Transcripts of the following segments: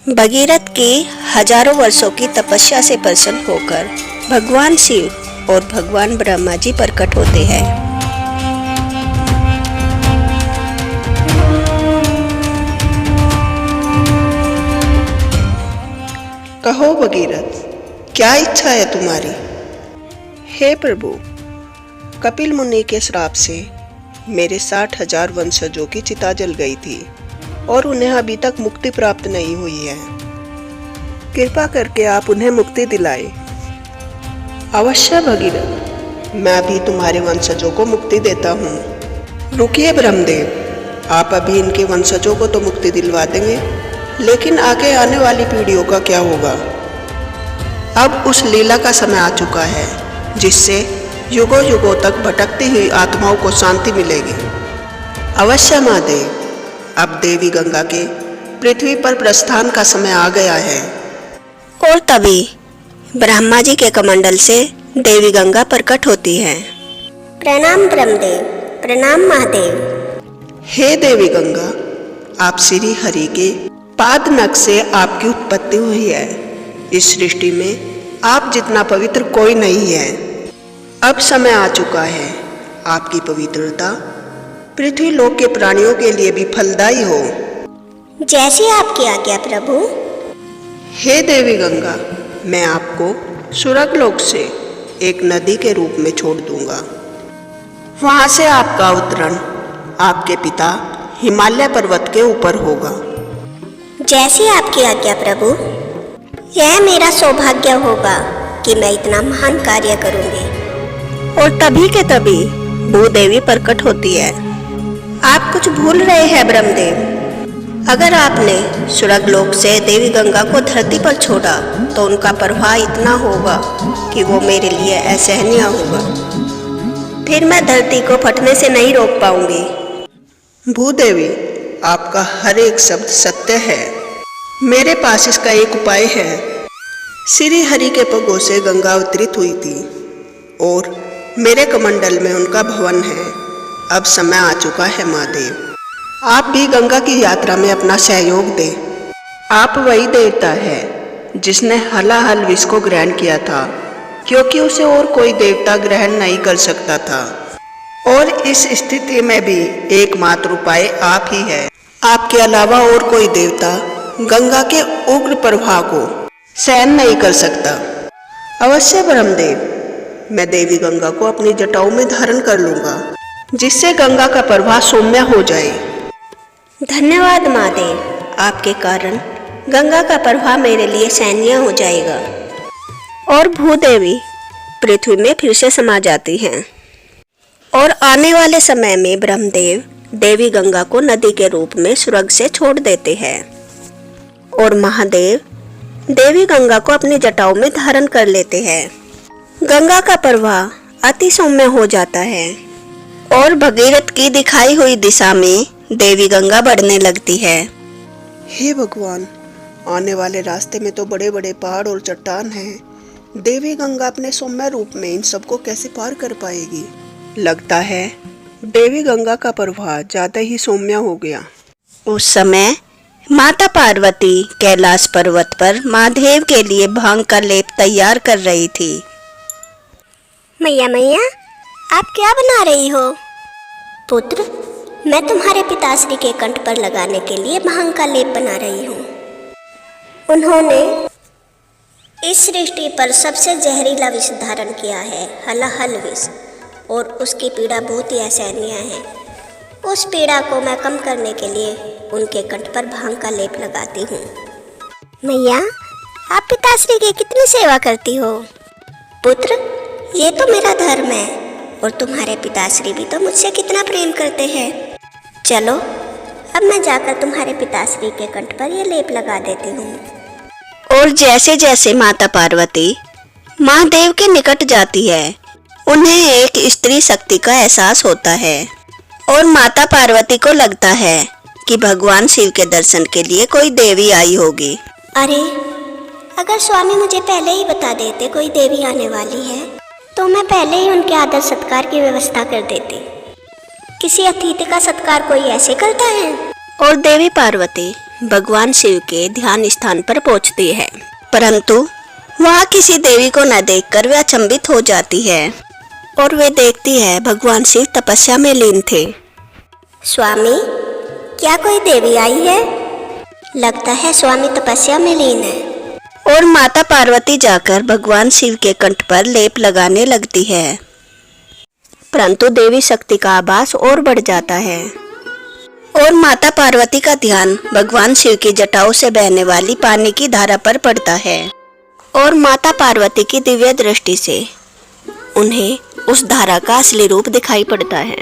भगीरथ की हजारों वर्षों की तपस्या से प्रसन्न होकर भगवान शिव और भगवान ब्रह्मा जी प्रकट होते हैं। कहो भगीरथ, क्या इच्छा है तुम्हारी? हे प्रभु, कपिल मुनि के श्राप से मेरे 60,000 वंशजों की चिता जल गई थी और उन्हें अभी तक मुक्ति प्राप्त नहीं हुई है। कृपा करके आप उन्हें मुक्ति दिलाए। अवश्य भगीरथ, मैं अभी तुम्हारे वंशजों को मुक्ति देता हूँ। रुकिए ब्रह्मदेव, आप अभी इनके वंशजों को तो मुक्ति दिलवा देंगे, लेकिन आगे आने वाली पीढ़ियों का क्या होगा? अब उस लीला का समय आ चुका है जिससे युगों युगों तक भटकती हुई आत्माओं को शांति मिलेगी। अवश्य महादेव, अब देवी गंगा के पृथ्वी पर प्रस्थान का समय आ गया है। और तभी ब्रह्मा जी के कमंडल से देवी गंगा प्रकट होती है। प्रणाम ब्रह्मदेव, प्रणाम महादेव। हे देवी गंगा, आप श्री हरि के पाद नख से आपकी उत्पत्ति हुई है। इस सृष्टि में आप जितना पवित्र कोई नहीं है। अब समय आ चुका है आपकी पवित्रता पृथ्वी लोक के प्राणियों के लिए भी फलदायी हो। जैसी आपकी आज्ञा प्रभु। हे देवी गंगा, मैं आपको स्वर्ग लोक से एक नदी के रूप में छोड़ दूंगा। वहां से आपका अवतरण आपके पिता हिमालय पर्वत के ऊपर होगा। जैसी आपकी आज्ञा प्रभु। यह मेरा सौभाग्य होगा कि मैं इतना महान कार्य करूंगी। और तभी के तभी भूदेवी प्रकट होती है। आप कुछ भूल रहे हैं ब्रह्मदेव। अगर आपने स्वर्ग लोक से देवी गंगा को धरती पर छोड़ा तो उनका प्रवाह इतना होगा कि वो मेरे लिए असहनीय होगा। फिर मैं धरती को फटने से नहीं रोक पाऊंगी। भूदेवी, आपका हर एक शब्द सत्य है। मेरे पास इसका एक उपाय है। श्री हरि के पगों से गंगा अवतरित हुई थी और मेरे कमंडल में उनका भवन है। अब समय आ चुका है महादेव, आप भी गंगा की यात्रा में अपना सहयोग दें। आप वही देवता है जिसने हलाहल विष को ग्रहण किया था, क्योंकि उसे और कोई देवता ग्रहण नहीं कर सकता था। और इस स्थिति में भी एकमात्र उपाय आप ही है। आपके अलावा और कोई देवता गंगा के उग्र प्रवाह को सहन नहीं कर सकता। अवश्य ब्रह्मदेव, मैं देवी गंगा को अपनी जटाओं में धारण कर लूंगा, जिससे गंगा का प्रवाह सौम्य हो जाए। धन्यवाद महादेव, आपके कारण गंगा का प्रवाह मेरे लिए सहनीय हो जाएगा। और भूदेवी पृथ्वी में फिर से समा जाती हैं। और आने वाले समय में ब्रह्मदेव देवी गंगा को नदी के रूप में स्वर्ग से छोड़ देते हैं और महादेव देवी गंगा को अपनी जटाओं में धारण कर लेते हैं। गंगा का प्रवाह अति सौम्य हो जाता है और भगीरथ की दिखाई हुई दिशा में देवी गंगा बढ़ने लगती है। हे भगवान, आने वाले रास्ते में तो बड़े बड़े पहाड़ और चट्टान हैं। देवी गंगा अपने सौम्य रूप में इन सबको कैसे पार कर पाएगी? लगता है देवी गंगा का प्रवाह ज्यादा ही सौम्य हो गया। उस समय माता पार्वती कैलाश पर्वत पर महादेव के लिए भांग का लेप तैयार कर रही थी। मैया मैया, आप क्या बना रही हो? पुत्र, मैं तुम्हारे पिताश्री के कंठ पर लगाने के लिए भांग का लेप बना रही हूँ। उन्होंने इस सृष्टि पर सबसे जहरीला विष धारण किया है, हलाहल विष, और उसकी पीड़ा बहुत ही असहनीय है। उस पीड़ा को मैं कम करने के लिए उनके कंठ पर भांग का लेप लगाती हूँ। मैया, आप पिताश्री की कितनी सेवा करती हो? पुत्र, ये तो मेरा धर्म है और तुम्हारे पिताश्री भी तो मुझसे कितना प्रेम करते हैं। चलो, अब मैं जाकर तुम्हारे पिताश्री के कंठ पर यह लेप लगा देती हूँ। और जैसे जैसे माता पार्वती महादेव के निकट जाती है, उन्हें एक स्त्री शक्ति का एहसास होता है और माता पार्वती को लगता है कि भगवान शिव के दर्शन के लिए कोई देवी आई होगी। अरे, अगर स्वामी मुझे पहले ही बता देते कोई देवी आने वाली है तो मैं पहले ही उनके आदर सत्कार की व्यवस्था कर देती। किसी अतिथि का सत्कार कोई ऐसे करता है? और देवी पार्वती भगवान शिव के ध्यान स्थान पर पहुंचती है, परंतु वहाँ किसी देवी को न देखकर वह अचंभित हो जाती है और वे देखती है भगवान शिव तपस्या में लीन थे। स्वामी, क्या कोई देवी आई है? लगता है स्वामी तपस्या में लीन है। और माता पार्वती जाकर भगवान शिव के कंठ पर लेप लगाने लगती है, परंतु देवी शक्ति का आभास और बढ़ जाता है और माता पार्वती का ध्यान भगवान शिव की जटाओं से बहने वाली पानी की धारा पर पड़ता है और माता पार्वती की दिव्य दृष्टि से उन्हें उस धारा का असली रूप दिखाई पड़ता है।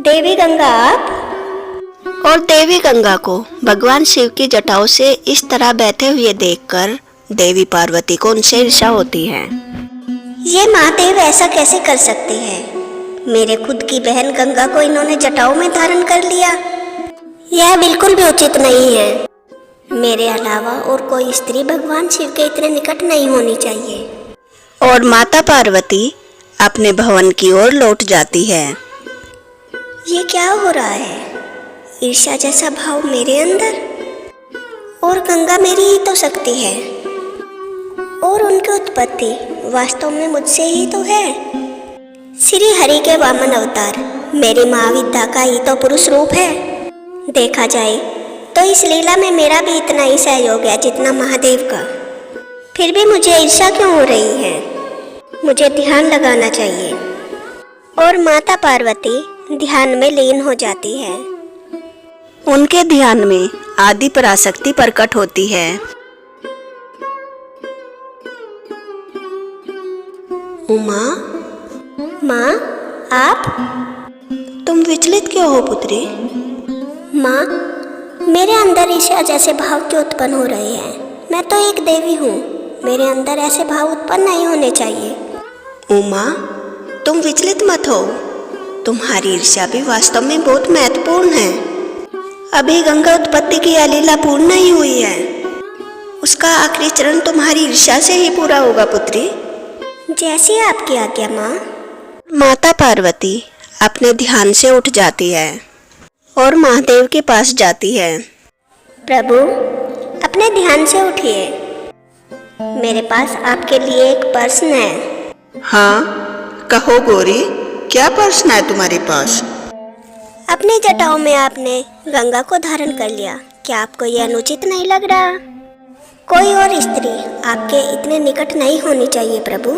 देवी गंगा आप? और देवी गंगा को भगवान शिव की जटाओं से इस तरह बहते हुए देखकर देवी पार्वती को उनसे ईर्ष्या होती है। ये महादेव ऐसा कैसे कर सकते हैं? मेरे खुद की बहन गंगा को इन्होंने जटाओं में धारण कर लिया। यह बिल्कुल भी उचित नहीं है। मेरे अलावा और कोई स्त्री भगवान शिव के इतने निकट नहीं होनी चाहिए। और माता पार्वती अपने भवन की ओर लौट जाती है। ये क्या हो रहा है? ईर्ष्या जैसा भाव मेरे अंदर, और गंगा मेरी ही तो शक्ति है और उनकी उत्पत्ति वास्तव में मुझसे ही तो है। श्री हरि के वामन अवतार मेरी माँ विद्या का ही तो पुरुष रूप है। देखा जाए तो इस लीला में मेरा भी इतना ही सहयोग है जितना महादेव का। फिर भी मुझे ईर्ष्या क्यों हो रही है? मुझे ध्यान लगाना चाहिए। और माता पार्वती ध्यान में लीन हो जाती है। उनके ध्यान में आदि पराशक्ति प्रकट होती है। उमा, माँ आप? तुम विचलित क्यों हो पुत्री? माँ, मेरे अंदर ईर्ष्या जैसे भाव क्यों उत्पन्न हो रहे हैं? मैं तो एक देवी हूँ, मेरे अंदर ऐसे भाव उत्पन्न नहीं होने चाहिए। उमा, तुम विचलित मत हो। तुम्हारी ईर्ष्या भी वास्तव में बहुत महत्वपूर्ण है। अभी गंगा उत्पत्ति की यह लीला पूर्ण नहीं हुई है। उसका आखिरी चरण तुम्हारी ईर्ष्या से ही पूरा होगा पुत्री। जैसी आपकी आज्ञा माँ। माता पार्वती अपने ध्यान से उठ जाती है और महादेव के पास जाती है। प्रभु, अपने ध्यान से उठिए। मेरे पास आपके लिए एक प्रश्न है। हाँ, कहो गौरी, क्या प्रश्न है तुम्हारे पास? अपनी जटाओं में आपने गंगा को धारण कर लिया, क्या आपको यह अनुचित नहीं लग रहा? कोई और स्त्री आपके इतने निकट नहीं होनी चाहिए प्रभु।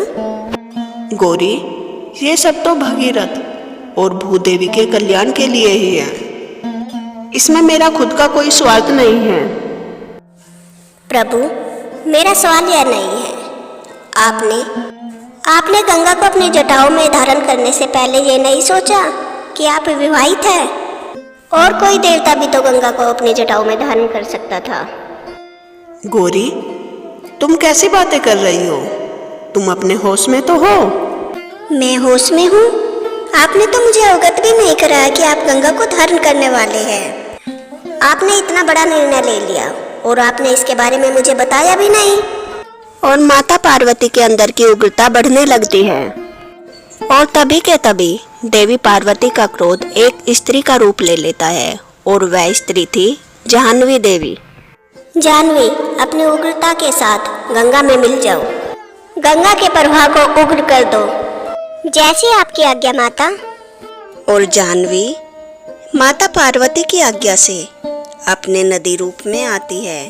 गौरी, ये सब तो भगीरथ और भूदेवी के कल्याण के लिए ही है। इसमें मेरा खुद का कोई स्वार्थ नहीं है। प्रभु, मेरा सवाल यह नहीं है। आपने गंगा को अपनी जटाओं में धारण करने से पहले ये नहीं सोचा कि आप विवाहित हैं? और कोई देवता भी तो गंगा को अपनी जटाओं में धारण कर सकता था। गौरी, तुम कैसी बातें कर रही हो? तुम अपने होश में तो हो? मैं होश में हूँ। आपने तो मुझे अवगत भी नहीं कराया कि आप गंगा को धारण करने वाले हैं। आपने इतना बड़ा निर्णय ले लिया और आपने इसके बारे में मुझे बताया भी नहीं। और माता पार्वती के अंदर की उग्रता बढ़ने लगती है और तभी के तभी देवी पार्वती का क्रोध एक स्त्री का रूप ले लेता है और वह स्त्री थी जाह्नवी देवी। जाह्नवी, अपनी उग्रता के साथ गंगा में मिल जाओ। गंगा के प्रवाह को उग्र कर दो, जैसी आपकी आज्ञा माता। और जाह्नवी माता पार्वती की आज्ञा से अपने नदी रूप में आती है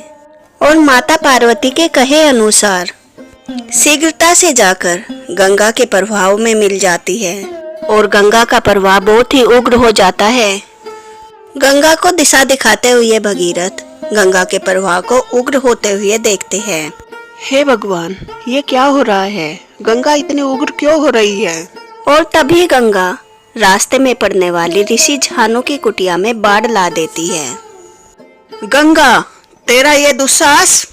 और माता पार्वती के कहे अनुसार शीघ्रता से जाकर गंगा के प्रवाह में मिल जाती है और गंगा का प्रवाह बहुत ही उग्र हो जाता है। गंगा को दिशा दिखाते हुए भगीरथ गंगा के प्रवाह को उग्र होते हुए देखते हैं। हे भगवान, ये क्या हो रहा है? गंगा इतनी उग्र क्यों हो रही है? और तभी गंगा रास्ते में पड़ने वाली ऋषि झानु की कुटिया में बाढ़ ला देती है। गंगा, तेरा ये दुस्साहस!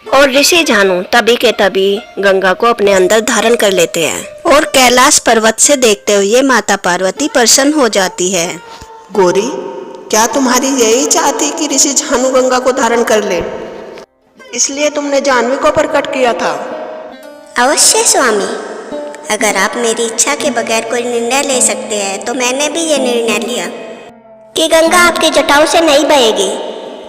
और ऋषि झानु तभी के तभी गंगा को अपने अंदर धारण कर लेते हैं और कैलाश पर्वत से देखते हुए माता पार्वती प्रसन्न हो जाती है। गौरी, क्या तुम्हारी यही चाह थी कि ऋषि झानु गंगा को धारण कर ले? इसलिए तुमने जाह्नवी को प्रकट किया था? अवश्य स्वामी, अगर आप मेरी इच्छा के बगैर कोई निर्णय ले सकते हैं तो मैंने भी ये निर्णय लिया कि गंगा आपकी जटाओं से नहीं बहेगी।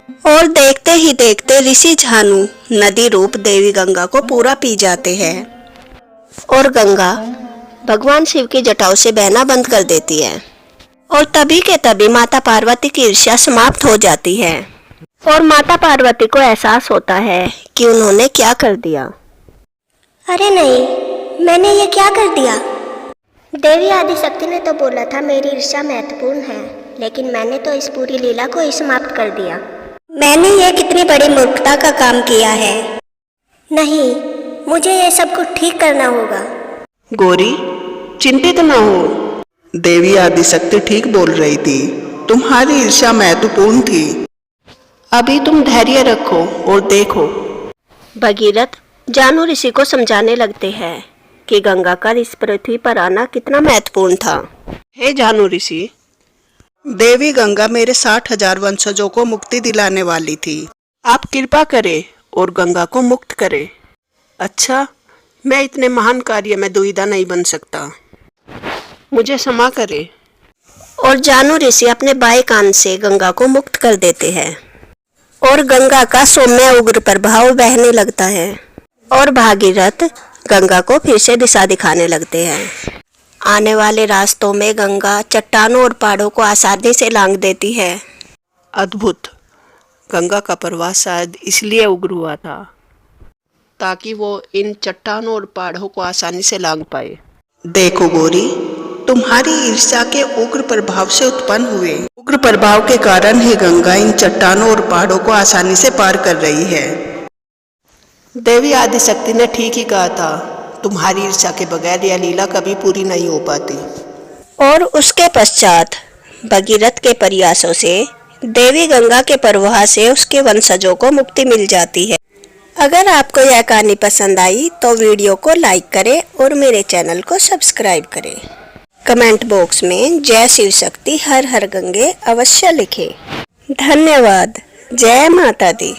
और देखते ही देखते ऋषि झानु नदी रूप देवी गंगा को पूरा पी जाते हैं और गंगा भगवान शिव की जटाओं से बहना बंद कर देती है। और तभी के तभी माता पार्वती की ईर्ष्या समाप्त हो जाती है और माता पार्वती को एहसास होता है कि उन्होंने क्या कर दिया। अरे नहीं, मैंने ये क्या कर दिया? देवी आदिशक्ति ने तो बोला था मेरी ईर्ष्या महत्वपूर्ण है, लेकिन मैंने तो इस पूरी लीला को ही समाप्त कर दिया। मैंने ये कितनी बड़ी मूर्खता का काम किया है। नहीं, मुझे ये सब कुछ ठीक करना होगा। गौरी, चिंतित न हो। देवी आदिशक्ति ठीक बोल रही थी। तुम्हारी ईर्ष्या महत्वपूर्ण थी। अभी तुम धैर्य रखो और देखो। भगीरथ जानु ऋषि को समझाने लगते हैं कि गंगा का इस पृथ्वी पर आना कितना महत्वपूर्ण था। हे जानु ऋषि, देवी गंगा मेरे 60,000 वंशजों को मुक्ति दिलाने वाली थी। आप कृपा करें और गंगा को मुक्त करें। अच्छा, मैं इतने महान कार्य में दुविधा नहीं बन सकता। मुझे क्षमा करें। और जानु ऋषि अपने बाएं कान से गंगा को मुक्त कर देते हैं और गंगा का सौम्य उग्र प्रभाव बहने लगता है और भागीरथ गंगा को फिर से दिशा दिखाने लगते हैं। आने वाले रास्तों में गंगा चट्टानों और पहाड़ों को आसानी से लांघ देती है। अद्भुत। गंगा का प्रवाह शायद इसलिए उग्र हुआ था ताकि वो इन चट्टानों और पहाड़ों को आसानी से लांघ पाए। देखो गौरी, तुम्हारी ईर्ष्या के उग्र प्रभाव से उत्पन्न हुए उग्र प्रभाव के कारण ही गंगा इन चट्टानों और पहाड़ों को आसानी से पार कर रही है। देवी आदिशक्ति ने ठीक ही कहा था, तुम्हारी ईर्ष्या के बगैर यह लीला कभी पूरी नहीं हो पाती। और उसके पश्चात भगीरथ के प्रयासों से देवी गंगा के प्रवाह से उसके वंशजों को मुक्ति मिल जाती है। अगर आपको यह कहानी पसंद आई तो वीडियो को लाइक करें और मेरे चैनल को सब्सक्राइब करें। कमेंट बॉक्स में जय शिव शक्ति हर हर गंगे अवश्य लिखें। धन्यवाद। जय माता दी।